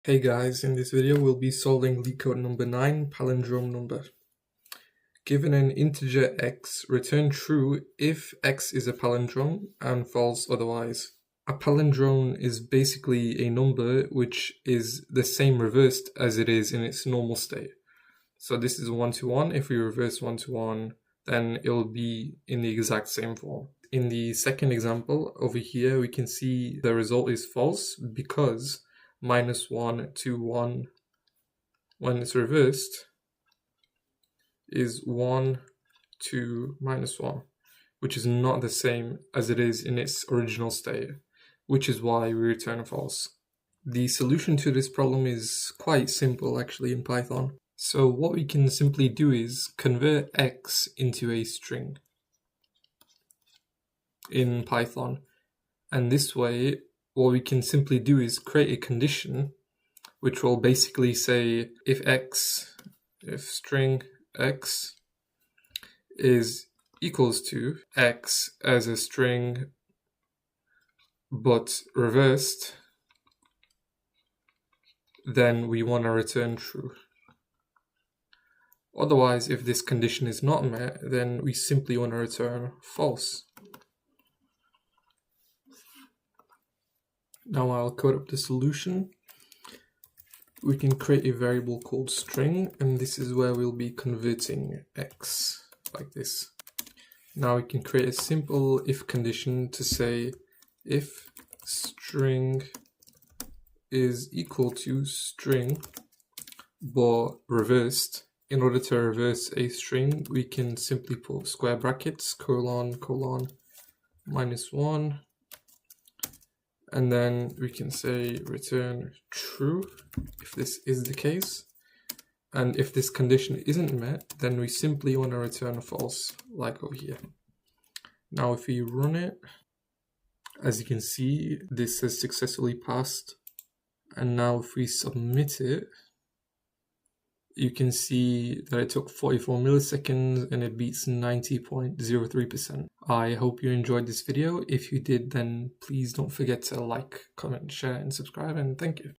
Hey guys, in this video we'll be solving Leetcode number 9, palindrome number. Given an integer x, return true if x is a palindrome and false otherwise. A palindrome is basically a number which is the same reversed as it is in its normal state. So this is 1 to 1. If we reverse 1 to 1, then it'll be in the exact same form. In the second example over here, we can see the result is false because -1 to 1 when it's reversed is 1 to -1, which is not the same as it is in its original state, which is why we return false. The solution to this problem is quite simple actually in Python. So what we can simply do is convert x into a string in Python, and this way what we can simply do is create a condition which will basically say if string x is equals to x as a string but reversed, then we want to return true. Otherwise, if this condition is not met, then we simply want to return false. Now I'll code up the solution. We can create a variable called string, and this is where we'll be converting x like this. Now we can create a simple if condition to say if string is equal to string but reversed. In order to reverse a string, we can simply put square brackets, colon, colon, -1, and then we can say return true if this is the case. And if this condition isn't met, then we simply want to return false, like over here. Now if we run it, as you can see, this has successfully passed. And now if we submit it, you can see that it took 44 milliseconds and it beats 90.03%. I hope you enjoyed this video. If you did, then please don't forget to like, comment, share, and subscribe, and thank you.